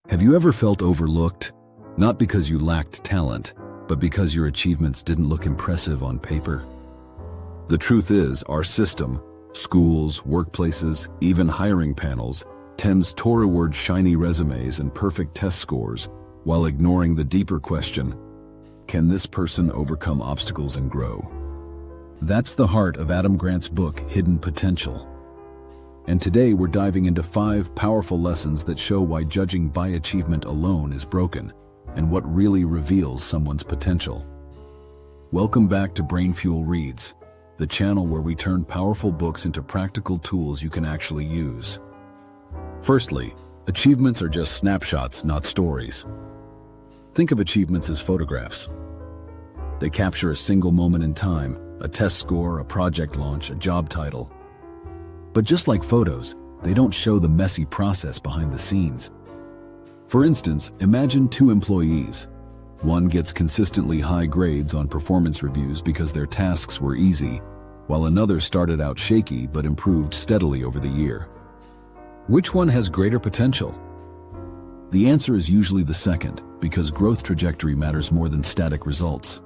Have you ever felt overlooked? Not because you lacked talent, but because your achievements didn't look impressive on paper? The truth is, our system, schools, workplaces, even hiring panels, tends toward shiny resumes and perfect test scores while ignoring the deeper question, can this person overcome obstacles and grow? That's the heart of Adam Grant's book, Hidden Potential. And today we're diving into 5 powerful lessons that show why judging by achievement alone is broken and what really reveals someone's potential. Welcome back to Brain Fuel Reads, the channel where we turn powerful books into practical tools you can actually use. Firstly, achievements are just snapshots, not stories. Think of achievements as photographs. They capture a single moment in time, a test score, a project launch, a job title. But just like photos, they don't show the messy process behind the scenes. For instance, imagine 2 employees. One gets consistently high grades on performance reviews because their tasks were easy, while another started out shaky but improved steadily over the year. Which one has greater potential? The answer is usually the second, because growth trajectory matters more than static results.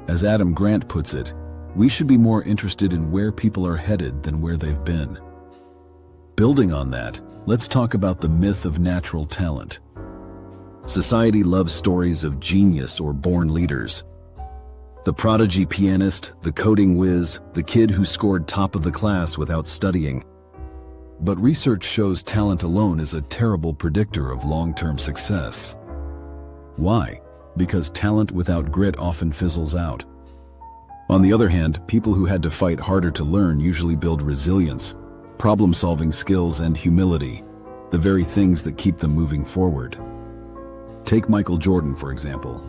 As Adam Grant puts it, we should be more interested in where people are headed than where they've been. Building on that, let's talk about the myth of natural talent. Society loves stories of genius or born leaders. The prodigy pianist, the coding whiz, the kid who scored top of the class without studying. But research shows talent alone is a terrible predictor of long-term success. Why? Because talent without grit often fizzles out. On the other hand, people who had to fight harder to learn usually build resilience, problem-solving skills, and humility, the very things that keep them moving forward. Take Michael Jordan, for example.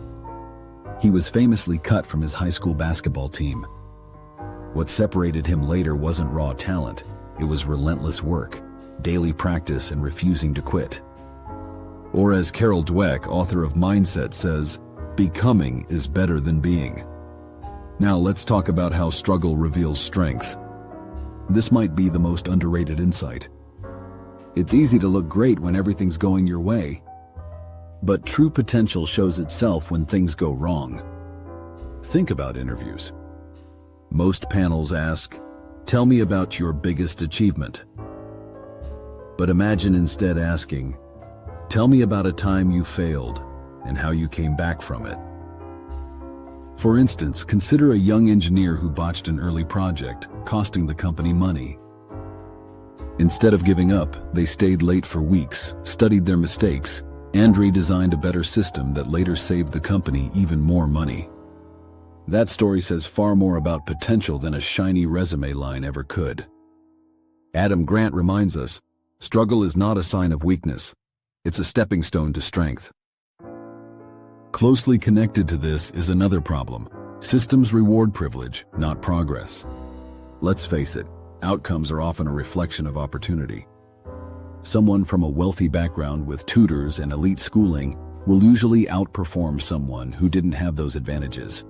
He was famously cut from his high school basketball team. What separated him later wasn't raw talent, it was relentless work, daily practice, and refusing to quit. Or as Carol Dweck, author of Mindset, says, becoming is better than being. Now let's talk about how struggle reveals strength. This might be the most underrated insight. It's easy to look great when everything's going your way. But true potential shows itself when things go wrong. Think about interviews. Most panels ask, tell me about your biggest achievement. But imagine instead asking, tell me about a time you failed and how you came back from it. For instance, consider a young engineer who botched an early project, costing the company money. Instead of giving up, they stayed late for weeks, studied their mistakes, and redesigned a better system that later saved the company even more money. That story says far more about potential than a shiny resume line ever could. Adam Grant reminds us, struggle is not a sign of weakness. It's a stepping stone to strength. Closely connected to this is another problem. Systems reward privilege, not progress. Let's face it, outcomes are often a reflection of opportunity. Someone from a wealthy background with tutors and elite schooling will usually outperform someone who didn't have those advantages,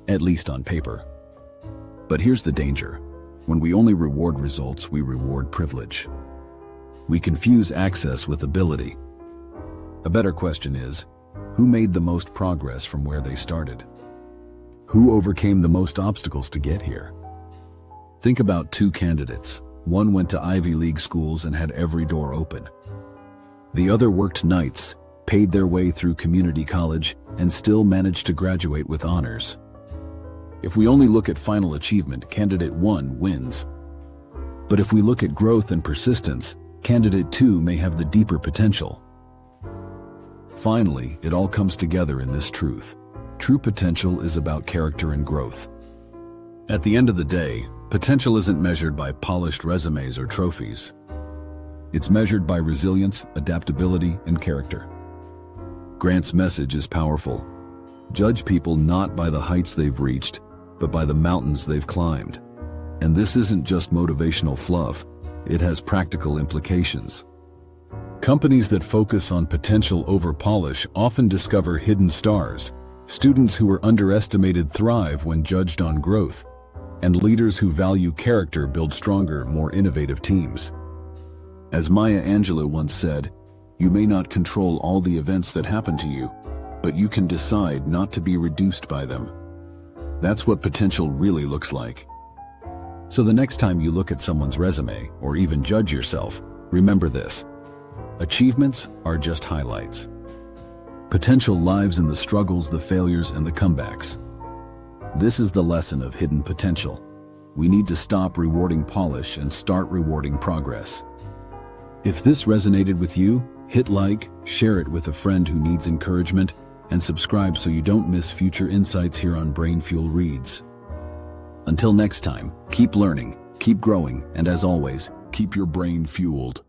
at least on paper. But here's the danger. When we only reward results, we reward privilege. We confuse access with ability. A better question is, who made the most progress from where they started? Who overcame the most obstacles to get here? Think about 2 candidates. One went to Ivy League schools and had every door open. The other worked nights, paid their way through community college, and still managed to graduate with honors. If we only look at final achievement, candidate 1 wins. But if we look at growth and persistence, candidate 2 may have the deeper potential. Finally, it all comes together in this truth. True potential is about character and growth. At the end of the day, potential isn't measured by polished resumes or trophies. It's measured by resilience, adaptability, and character. Grant's message is powerful. Judge people not by the heights they've reached, but by the mountains they've climbed. And this isn't just motivational fluff, it has practical implications. Companies that focus on potential over polish often discover hidden stars. Students who are underestimated thrive when judged on growth, and leaders who value character build stronger, more innovative teams. As Maya Angelou once said, You may not control all the events that happen to you, but you can decide not to be reduced by them. That's what potential really looks like. So the next time you look at someone's resume, or even judge yourself, remember this: achievements are just highlights. Potential lives in the struggles, the failures, and the comebacks. This is the lesson of hidden potential. We need to stop rewarding polish and start rewarding progress. If this resonated with you, hit like, share it with a friend who needs encouragement, and subscribe so you don't miss future insights here on Brain Fuel Reads. Until next time, keep learning, keep growing, and as always, keep your brain fueled.